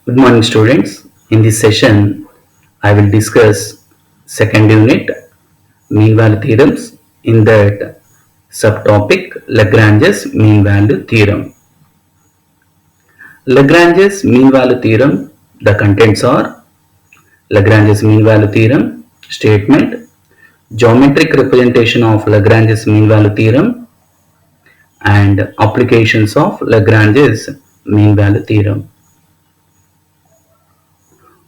Good morning, students. In this session, I will discuss second unit mean value theorems. In that subtopic, Lagrange's mean value theorem. Lagrange's mean value theorem. The contents are Lagrange's mean value theorem statement, geometric representation of Lagrange's mean value theorem, and applications of Lagrange's mean value theorem.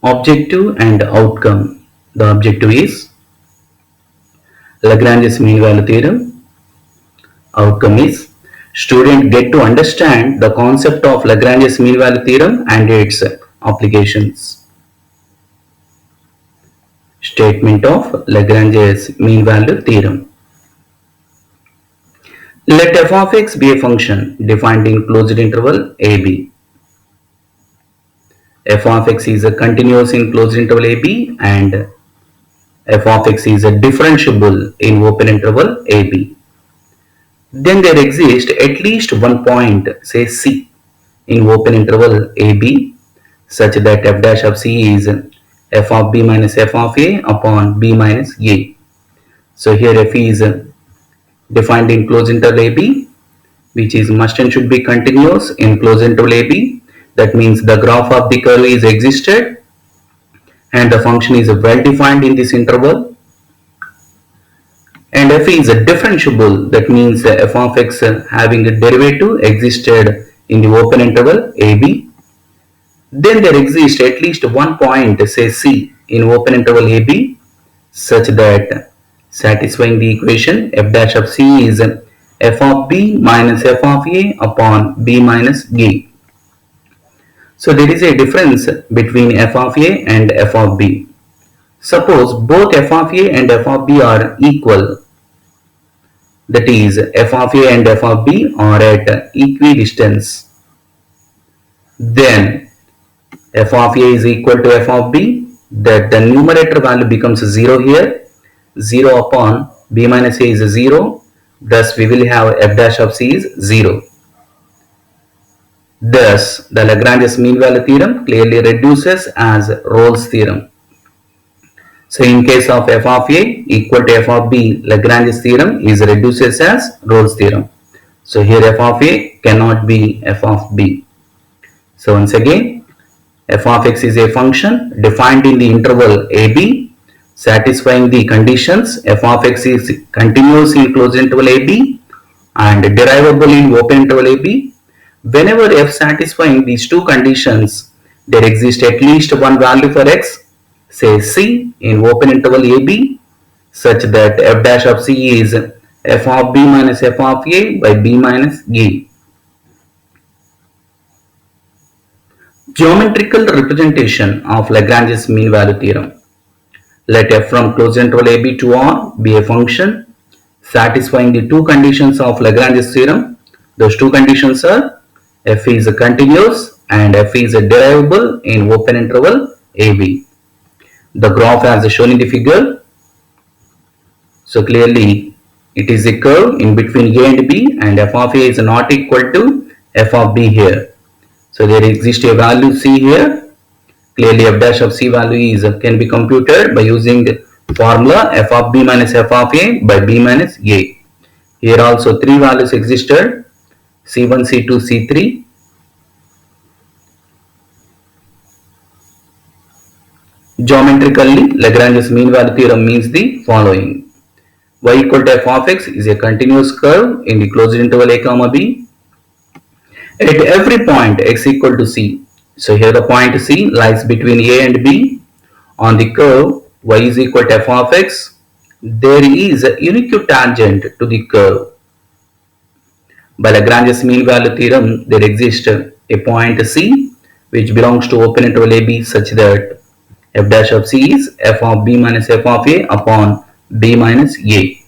Objective and outcome. The objective is Lagrange's mean value theorem. Outcome is students get to understand the concept of Lagrange's mean value theorem and its applications. Statement of Lagrange's mean value theorem. Let f of x be a function defined in closed interval ab. F of x is a continuous in closed interval ab and f of x is a differentiable in open interval ab. Then there exists at least one point, say C, in open interval AB, such that f dash of C is f of B minus f of A upon B minus A. So here f is defined in closed interval AB, which is must and should be continuous in closed interval AB. That means the graph of the curve is existed and the function is well defined in this interval. And f is a differentiable, that means f of x having a derivative existed in the open interval AB. Then there exists at least one point, say C, in open interval AB, such that satisfying the equation f dash of C is f of B minus f of A upon B minus A. So there is a difference between f of A and f of B. Suppose both f of A and f of B are equal, that is f of A and f of B are at equidistance, then f of A is equal to f of B, that the numerator value becomes 0 here, 0 upon B minus A is 0, thus we will have f dash of C is 0. Thus the Lagrange's mean value theorem clearly reduces as Rolle's theorem. So in case of f of A equal to f of B, Lagrange's theorem is reduces as Rolle's theorem. So here f of A cannot be f of B. So once again, f of x is a function defined in the interval AB, satisfying the conditions f of x is continuous in closed interval AB and derivable in open interval AB. Whenever f satisfying these two conditions, there exists at least one value for x, say C, in open interval AB, such that f dash of C is f of B minus f of A by B minus A. Geometrical representation of Lagrange's mean value theorem. Let f from closed interval AB to R be a function satisfying the two conditions of Lagrange's theorem. Those two conditions are f is continuous and f is derivable in open interval AB. The graph as shown in the figure. So clearly it is a curve in between A and B, and f of A is not equal to f of B here. So there exists a value C here. Clearly f dash of C value is can be computed by using formula f of B minus f of A by B minus A. Here also three values existed, C1, C2, C3. Geometrically, Lagrange's mean value theorem means the following. Y equal to f of x is a continuous curve in the closed interval a comma b. At every point x equal to c. So here the point C lies between A and B. On the curve y is equal to f of x, there is a unique tangent to the curve. By Lagrange's mean value theorem, there exists a point C which belongs to open interval AB such that f dash of C is f of B minus f of A upon B minus A.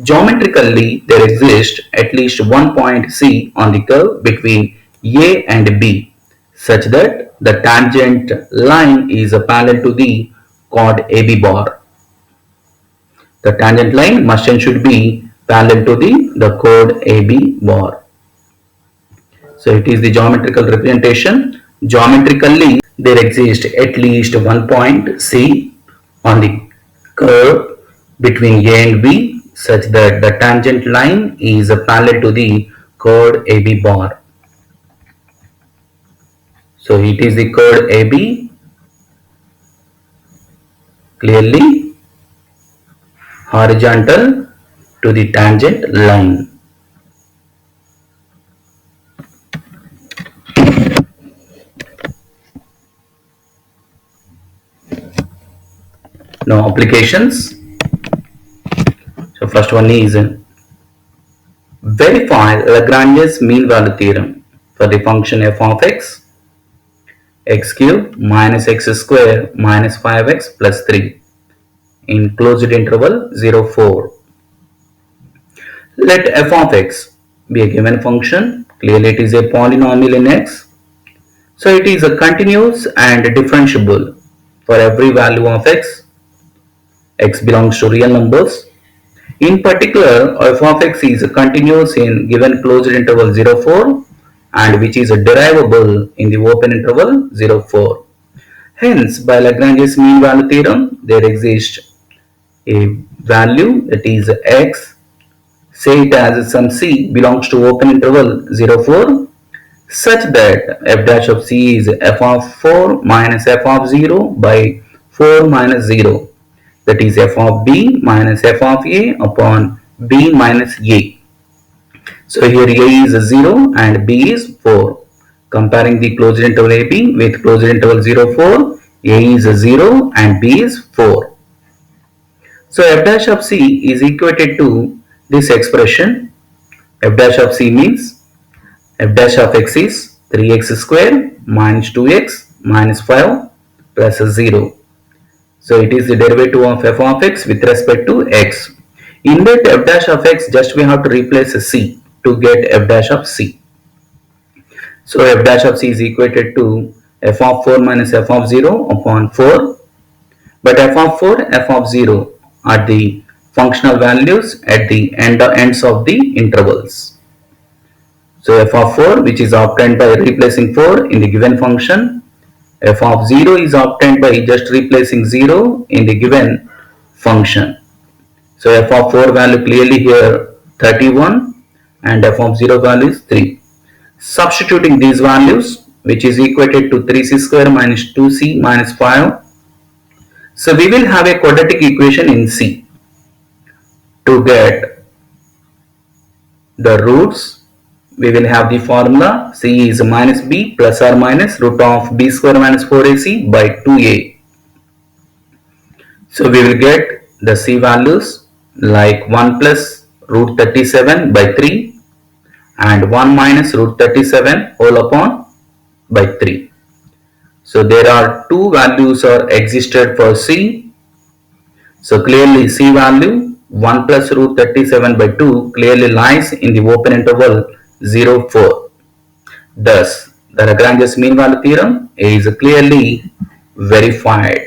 Geometrically, there exists at least one point C on the curve between A and B, such that the tangent line is parallel to the chord AB bar. The tangent line must and should be parallel to the chord AB bar. So it is the geometrical representation Geometrically, there exists at least one point C on the curve between A and B such that the tangent line is parallel to the chord AB bar. So it is the chord AB clearly horizontal to the tangent line. Now applications. So first one is verify Lagrange's mean value theorem for the function f of x cube minus x square minus 5x plus 3 in closed interval 0, 4. Let f of x be a given function. Clearly it is a polynomial in x. So it is a continuous and differentiable for every value of x. X belongs to real numbers. In particular, f of x is continuous in given closed interval 0, 4 and which is derivable in the open interval 0, 4. Hence, by Lagrange's mean value theorem, there exists a value that is x, say it as some c belongs to open interval 0, 4 such that f dash of c is f of 4 minus f of 0 by 4 minus 0, that is f of b minus f of a upon b minus a. So here a is 0 and b is 4. Comparing the closed interval ab with closed interval 0, 4, a is 0 and b is 4. So f dash of c is equated to this expression. F dash of c means f dash of x is 3x square minus 2x minus 5 plus 0. So it is the derivative of f of x with respect to x. In that f dash of x, just we have to replace c to get f dash of c. So f dash of c is equated to f of 4 minus f of 0 upon 4. But f of 4, f of 0 are the functional values at the ends of the intervals. So f of 4, which is obtained by replacing 4 in the given function, f of 0 is obtained by just replacing 0 in the given function. So f of 4 value clearly here 31 and f of 0 value is 3. Substituting these values, which is equated to 3c square minus 2c minus 5. So we will have a quadratic equation in C. To get the roots, we will have the formula C is minus b plus or minus root of b square minus 4ac by 2a. So we will get the C values like 1 plus root 37 by 3 and 1 minus root 37 whole upon by 3. So there are two values are existed for C. So clearly C value 1 plus root 37 by 2 clearly lies in the open interval 0, 4. Thus, the Lagrange's mean value theorem is clearly verified.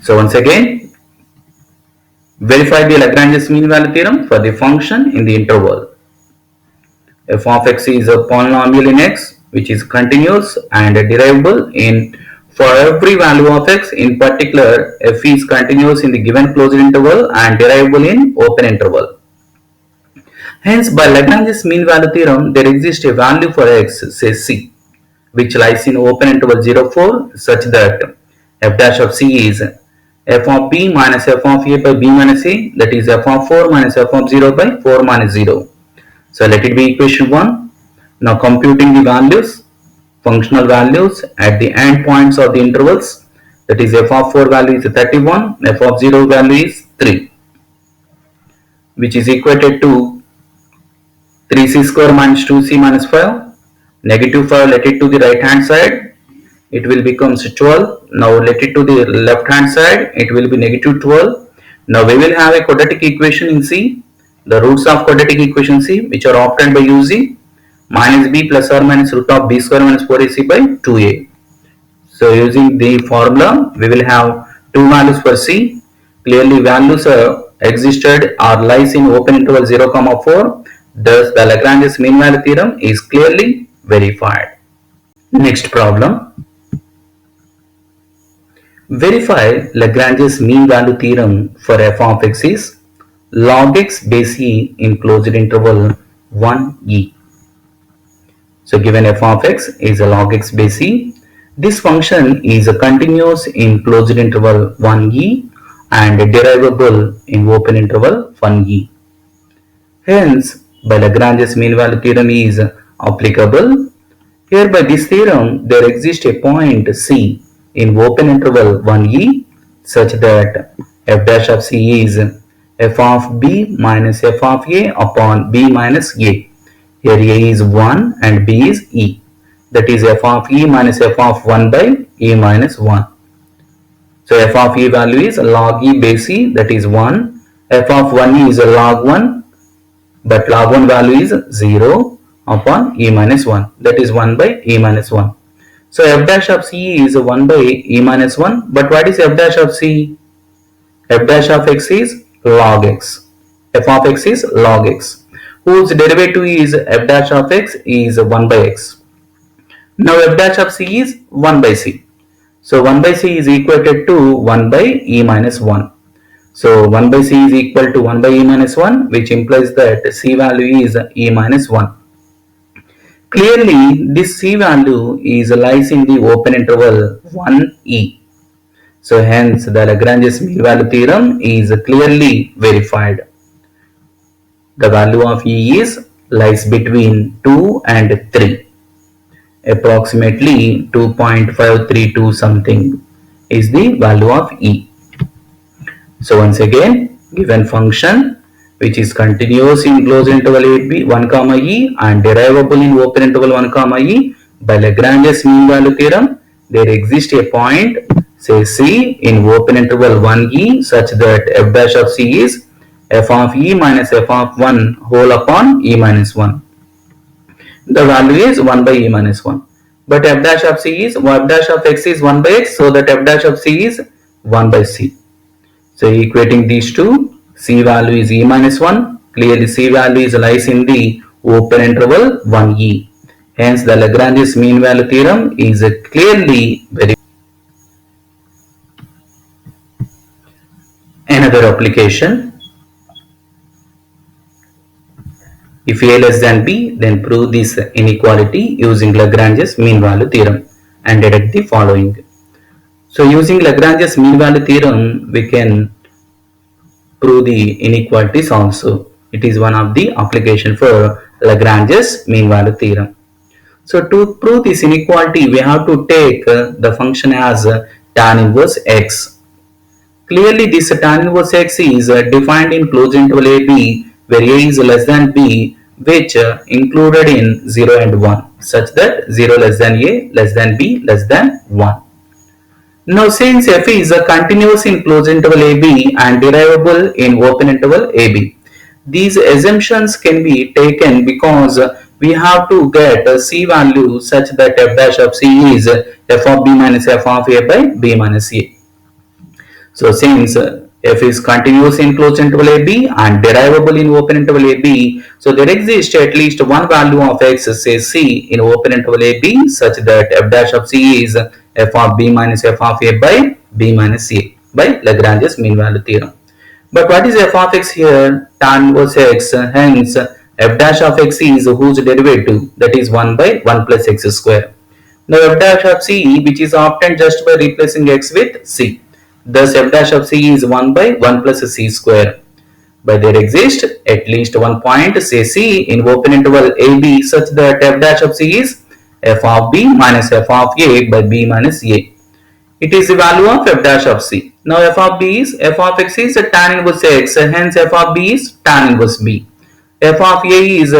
So once again, verify the Lagrange's mean value theorem for the function in the interval. F of x is a polynomial in x which is continuous and derivable in for every value of x. In particular, f is continuous in the given closed interval and derivable in open interval. Hence, by Lagrange's mean value theorem, there exists a value for x, say c, which lies in open interval 0, 4 such that f dash of c is f of b minus f of a by b minus a, that is f of 4 minus f of 0 by 4 minus 0. So let it be equation 1. Now computing the values, functional values at the end points of the intervals, that is f of 4 value is 31, f of 0 value is 3, which is equated to 3c square minus 2c minus 5, negative 5 let it to the right hand side, it will become 12. Now let it to the left hand side, it will be negative 12. Now we will have a quadratic equation in C. The roots of quadratic equation C, which are obtained by using minus b plus or minus root of b square minus 4ac by 2a. So using the formula, we will have two values for C. Clearly values are existed or lies in open interval 0, 4. Thus the Lagrange's mean value theorem is clearly verified. Next problem. Verify Lagrange's mean value theorem for f of x is log x base e in closed interval 1e. So given f of x is a log x base e, this function is a continuous in closed interval 1e and derivable in open interval 1e. Hence, by Lagrange's mean value theorem is applicable. Here by this theorem, there exists a point C in open interval 1e such that f dash of C is f of b minus f of a upon b minus a. Here a is 1 and b is e. That is f of e minus f of 1 by e minus 1. So f of e value is log e base e, that is 1. F of 1e is a log 1, but log 1 value is 0 upon e minus 1, that is 1 by e minus 1. So f dash of c is 1 by e minus 1, but what is f dash of c? F dash of x is log x. F of x is log x, whose derivative is f dash of x is 1 by x. Now f dash of c is 1 by c. So 1 by c is equated to 1 by e minus 1. So 1 by c is equal to 1 by e minus 1, which implies that c value is e minus 1. Clearly, this c value is lies in the open interval 1e. So hence the Lagrange's mean value theorem is clearly verified. The value of e is lies between 2 and 3. Approximately 2.532 something is the value of e. So once again, given function which is continuous in closed interval 1 comma e and derivable in open interval 1 comma e, by Lagrange's mean value theorem, there exists a point say c in open interval 1e such that f dash of c is f of e minus f of 1 whole upon e minus 1. The value is 1 by e minus 1. But f dash of c is, f dash of x is 1 by x, so that f dash of c is 1 by c. So equating these two, c value is e minus 1. Clearly c value is lies in the open interval 1e. Hence the Lagrange's mean value theorem is clearly verified. Another application. If a less than b, then prove this inequality using Lagrange's mean value theorem and deduct the following. So using Lagrange's mean value theorem, we can prove the inequalities also. It is one of the application for Lagrange's mean value theorem. So to prove this inequality, we have to take the function as tan inverse x. Clearly this tan inverse x is defined in closed interval AB where a is less than b, which included in 0 and 1 such that 0 less than a less than b less than 1. Now since f is a continuous in closed interval AB and derivable in open interval AB, these assumptions can be taken because we have to get a c value such that f dash of c is f of b minus f of a by b minus a. So since f is continuous in closed interval AB and derivable in open interval AB, so there exists at least one value of x, say c, in open interval AB such that f dash of c is f of b minus f of a by b minus a by Lagrange's mean value theorem. But what is f of x here? Tan inverse x. Hence f dash of x is whose derivative? That is 1 by 1 plus x square. Now f dash of c, which is obtained just by replacing x with c. Thus f dash of c is 1 by 1 plus c square. But there exists at least one point, say c, in open interval AB such that f dash of c is f of b minus f of a by b minus a. It is the value of f dash of c. Now f of b is, f of x is tan inverse x, hence f of b is tan inverse b. F of a is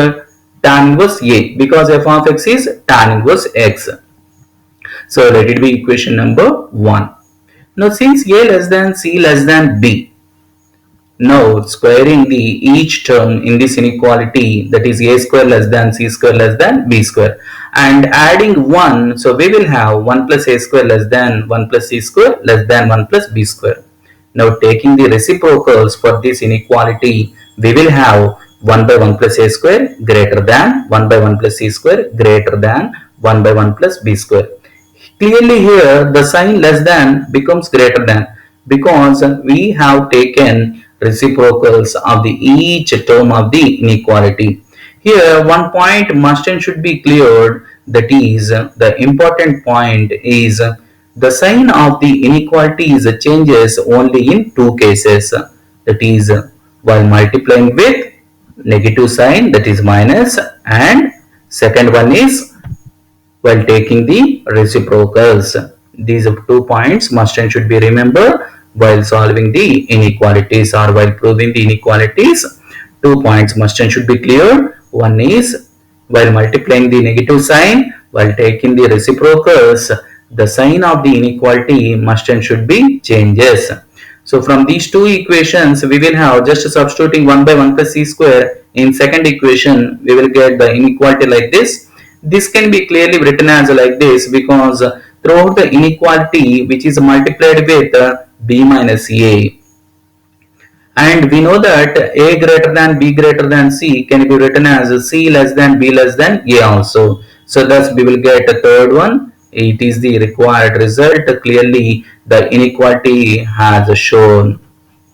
tan inverse a because f of x is tan inverse x. So let it be equation number 1. Now since a less than c less than b, now squaring the each term in this inequality, that is a square less than c square less than b square, and adding 1, so we will have 1 plus a square less than 1 plus c square less than 1 plus b square. Now taking the reciprocals for this inequality, we will have 1 by 1 plus a square greater than 1 by 1 plus c square greater than 1 by 1 plus b square. Clearly here the sign less than becomes greater than because we have taken reciprocals of the each term of the inequality. Here one point must and should be cleared, that is the important point is the sign of the inequalities changes only in two cases, that is while multiplying with negative sign, that is minus, and second one is while taking the reciprocals. These 2 points must and should be remembered while solving the inequalities or while proving the inequalities. 2 points must and should be clear. One is while multiplying the negative sign, while taking the reciprocals, the sign of the inequality must and should be changes. So from these two equations, we will have just substituting 1 by 1 plus c square in second equation, we will get the inequality like this. This can be clearly written as like this because throughout the inequality which is multiplied with b minus a, and we know that a greater than b greater than c can be written as c less than b less than a also. So thus we will get a third one. It is the required result. Clearly the inequality has shown.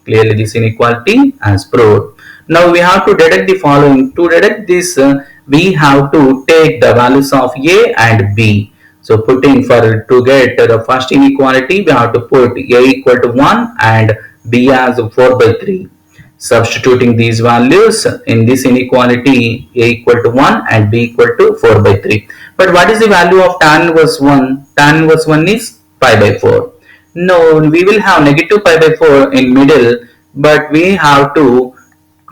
Clearly this inequality has proved. Now we have to deduct the following. To deduct this, we have to take the values of a and b. So putting for to get the first inequality, we have to put a equal to 1 and b as 4 by 3. Substituting these values in this inequality, a equal to 1 and b equal to 4 by 3. But what is the value of tan inverse 1? Tan inverse 1 is pi by 4. No, we will have negative pi by 4 in middle, but we have to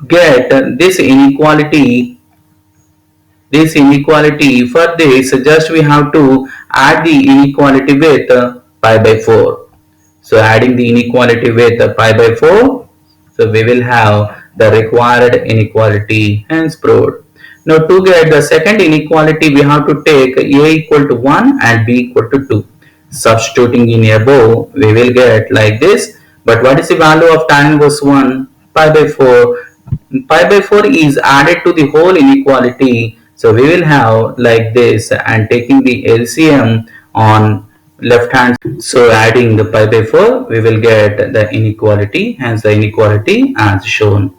get this inequality. For this, just we have to add the inequality with pi by 4. So adding the inequality with pi by 4, so we will have the required inequality, hence proved. Now to get the second inequality, we have to take a equal to 1 and b equal to 2. Substituting in above, we will get like this. But what is the value of tan inverse 1? Pi by 4. Pi by 4 is added to the whole inequality. So we will have like this, and taking the LCM on left hand. So adding the pi by 4, we will get the inequality, hence the inequality as shown.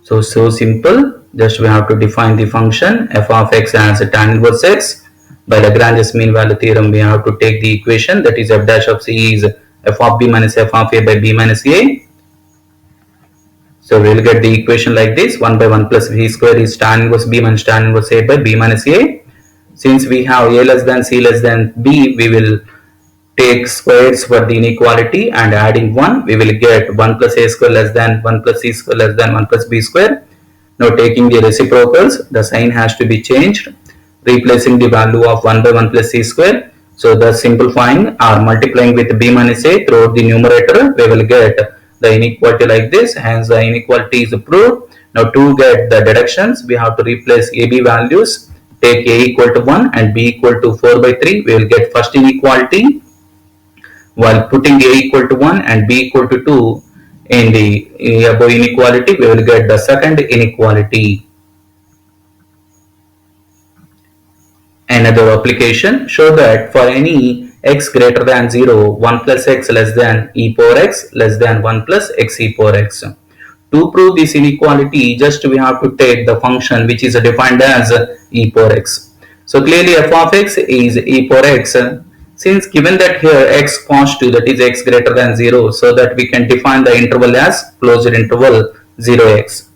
So simple. Just we have to define the function f of x as tan inverse x. By Lagrange's mean value theorem, we have to take the equation, that is f dash of c is f of b minus f of a by b minus a. So we will get the equation like this. 1 by 1 plus b square is tan inverse b minus tan inverse a by b minus a. Since we have a less than c less than b, we will take squares for the inequality, and adding 1, we will get 1 plus a square less than 1 plus c square less than 1 plus b square. Now taking the reciprocals, the sign has to be changed, replacing the value of 1 by 1 plus c square. So the simplifying or multiplying with b minus a throughout the numerator, we will get the inequality like this, hence the inequality is proved. Now to get the deductions, we have to replace ab values, take a equal to 1 and b equal to 4 by 3, we will get first inequality. While putting a equal to 1 and b equal to 2 in the above inequality, we will get the second inequality. Another application, show that for any x greater than 0, 1 plus x less than e power x less than 1 plus x e power x. To prove this inequality, just we have to take the function which is defined as e power x. So clearly f of x is e power x. Since given that here x positive, that is x greater than 0, so that we can define the interval as closed interval 0x.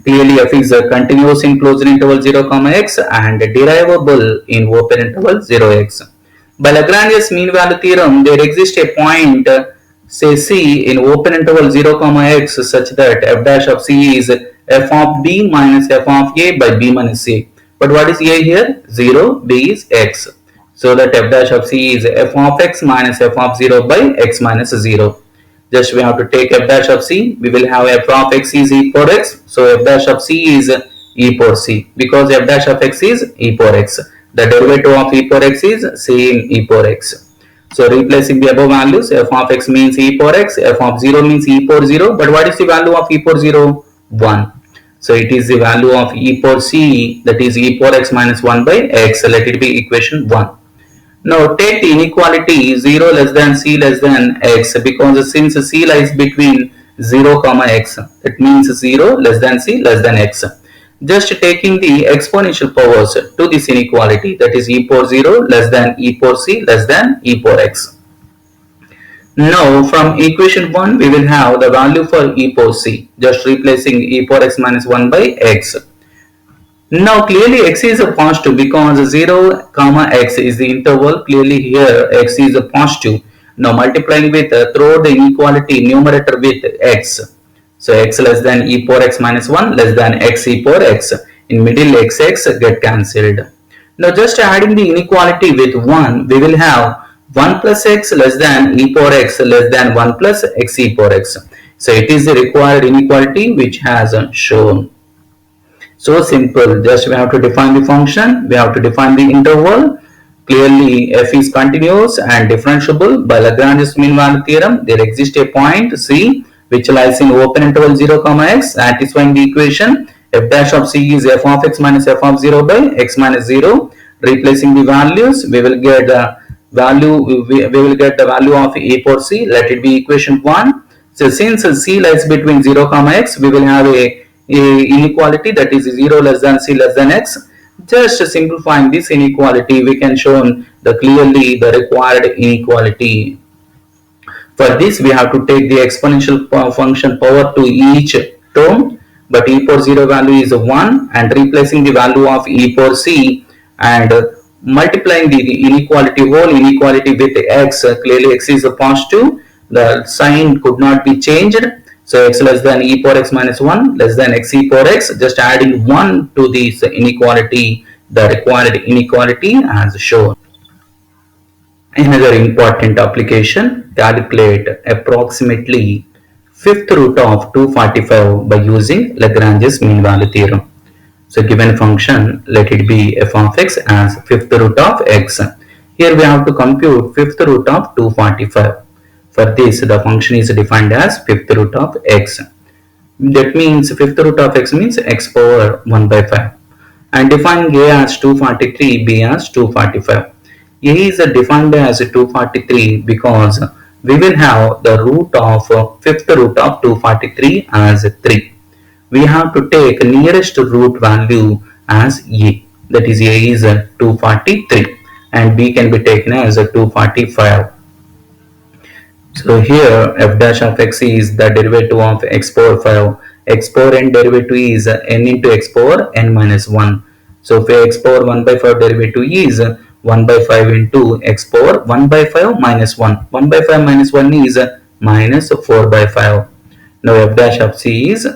Clearly f is continuous in closed interval 0, x and derivable in open interval 0x. By Lagrange's mean value theorem, there exists a point say c in open interval 0, x such that f dash of c is f of b minus f of a by b minus a. But what is a here? 0, b is x. So that f dash of c is f of x minus f of 0 by x minus 0. Just we have to take f dash of c, we will have f of x is e power x. So f dash of c is e power c, because f dash of x is e power x. The derivative of e power x is same e power x. So replacing the above values, f of x means e power x, f of 0 means e power 0. But what is the value of e power 0? 1. So it is the value of e power c, that is e power x minus 1 by x. Let it be equation 1. Now take the inequality 0 less than c less than x, because since c lies between 0 comma x, it means 0 less than c less than x. Just taking the exponential powers to this inequality, that is e power 0 less than e power c less than e power x. Now from equation 1 we will have the value for e power c, just replacing e power x minus 1 by x. Now clearly x is a positive because 0 comma x is the interval. Clearly here x is a positive. Now multiplying with throughout the inequality numerator with x. So x less than e power x minus 1 less than x e power x. In middle x get cancelled. Now just adding the inequality with 1, we will have 1 plus x less than e power x less than 1 plus x e power x. So it is the required inequality which has shown. So simple, just we have to define the function, we have to define the interval. Clearly f is continuous and differentiable by Lagrange's mean value theorem. There exists a point c which lies in open interval 0 comma x, satisfying the equation f dash of c is f of x minus f of 0 by x minus 0. Replacing the values, we will get the value of e power c. Let it be equation 1. So since c lies between 0 comma x, we will have a inequality, that is 0 less than c less than x. Just simplifying this inequality, we can show clearly the required inequality. For this we have to take the exponential function power to each term, but e power 0 value is 1, and replacing the value of e power c and multiplying the inequality, whole inequality with x. Clearly x is a positive, the sign could not be changed. So x less than e power x minus 1 less than x e power x, just adding 1 to this inequality, the required inequality as shown. Another important application, calculate approximately fifth root of 245 by using Lagrange's mean value theorem. So given function, let it be f of x as fifth root of x. Here we have to compute fifth root of 245. For this, the function is defined as fifth root of x. That means fifth root of x means x power 1 by 5. And define a as 243, b as 245. A is defined as 243 because we will have the root of fifth root of 243 as 3. We have to take nearest root value as a. That is a is 243 and b can be taken as 245. So here f dash of x is the derivative of x power 5. X power n derivative is n into x power n minus 1. So for x power 1 by 5 derivative is 1 by 5 into x power 1 by 5 minus 1. 1 by 5 minus 1 is minus 4 by 5. Now f dash of c is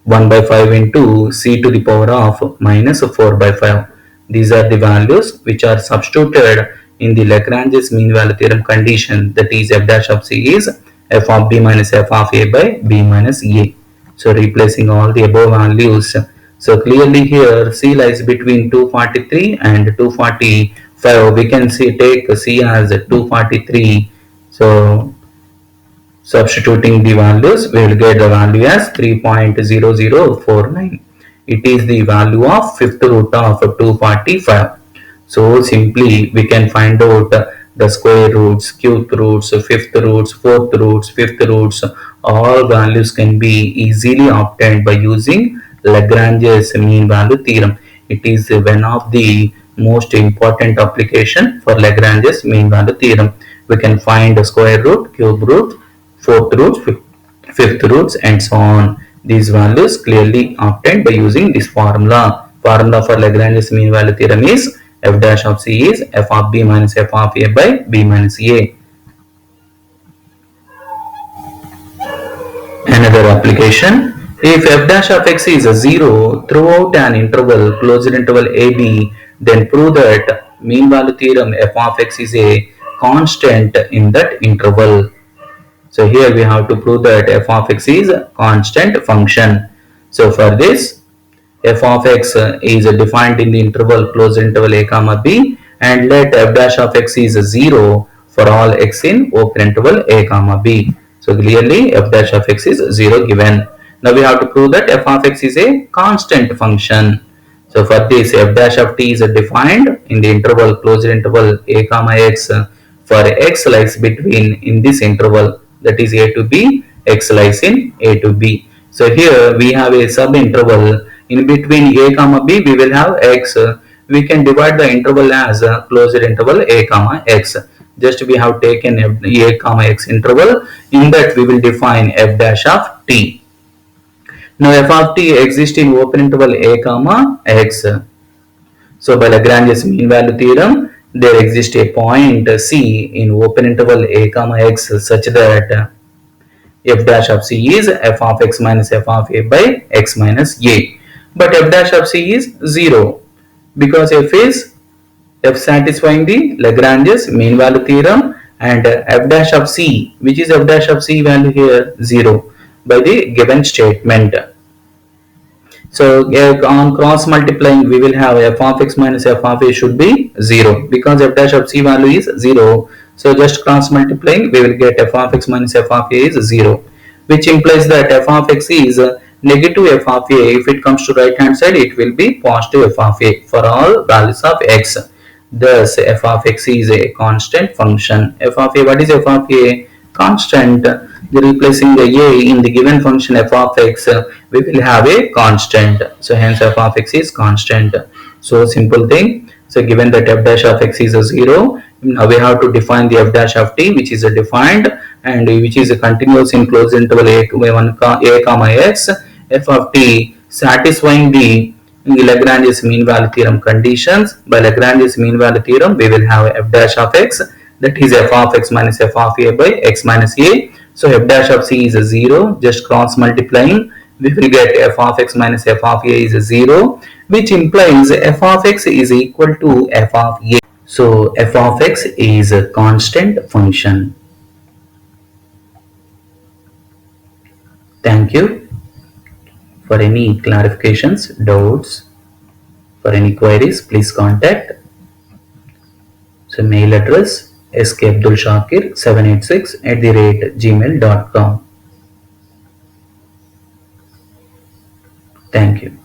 1 by 5 into c to the power of minus 4 by 5. These are the values which are substituted in the Lagrange's mean value theorem condition, that is f dash of c is f of b minus f of a by b minus a. So replacing all the above values. So clearly here c lies between 243 and 245. We can take c as 243. So substituting the values, we will get the value as 3.0049. It is the value of fifth root of 245. So simply we can find out the square roots, cube roots, fifth roots, fourth roots, fifth roots. All values can be easily obtained by using Lagrange's mean value theorem. It is one of the most important application for Lagrange's mean value theorem. We can find the square root, cube root, fourth roots, fifth roots and so on. These values clearly obtained by using this formula. Formula for Lagrange's mean value theorem is f dash of c is f of b minus f of a by b minus a. Another application, if f dash of x is a 0 throughout an interval, closed interval ab, then prove that mean value theorem f of x is a constant in that interval. So here we have to prove that f of x is a constant function. So for this, f of x is defined in the interval closed interval a comma b, and let f dash of x is 0 for all x in open interval a comma b. So clearly f dash of x is 0 given. Now we have to prove that f of x is a constant function. So for this, f dash of t is defined in the interval, closed interval a comma x, for x lies between in this interval, that is a to b, x lies in a to b. So here we have a sub interval in between a comma b, we will have x. We can divide the interval as a closed interval a comma x. Just we have taken a comma x interval, in that we will define f dash of t. Now f of t exists in open interval a comma x. So by Lagrange's mean value theorem, there exists a point C in open interval a comma x such that f dash of C is f of x minus f of a by x minus a. But f dash of C is 0 because f is f satisfying the Lagrange's mean value theorem, and f dash of C, which is f dash of C value here, 0 by the given statement. So on cross multiplying, we will have f of x minus f of a should be 0 because f dash of C value is 0. So just cross multiplying, we will get f of x minus f of a is 0, which implies that f of x is negative f of a. If it comes to right hand side, it will be positive f of a for all values of x. Thus f of x is a constant function. F of a, what is f of a? Constant. Replacing the a in the given function f of x, we will have a constant. So hence f of x is constant. So simple thing. So given that f dash of x is a 0, now we have to define the f dash of t, which is defined and which is continuous in closed interval a comma x. F of t satisfying the Lagrange's mean value theorem conditions. By Lagrange's mean value theorem, we will have f dash of x, that is f of x minus f of a by x minus a. So f dash of C is a 0, just cross multiplying, we will get f of x minus f of a is a 0, which implies f of x is equal to f of a. So f of x is a constant function. Thank you. For any clarifications, doubts, for any queries, please contact. So mail address skabdulshakir786@gmail.com. Thank you.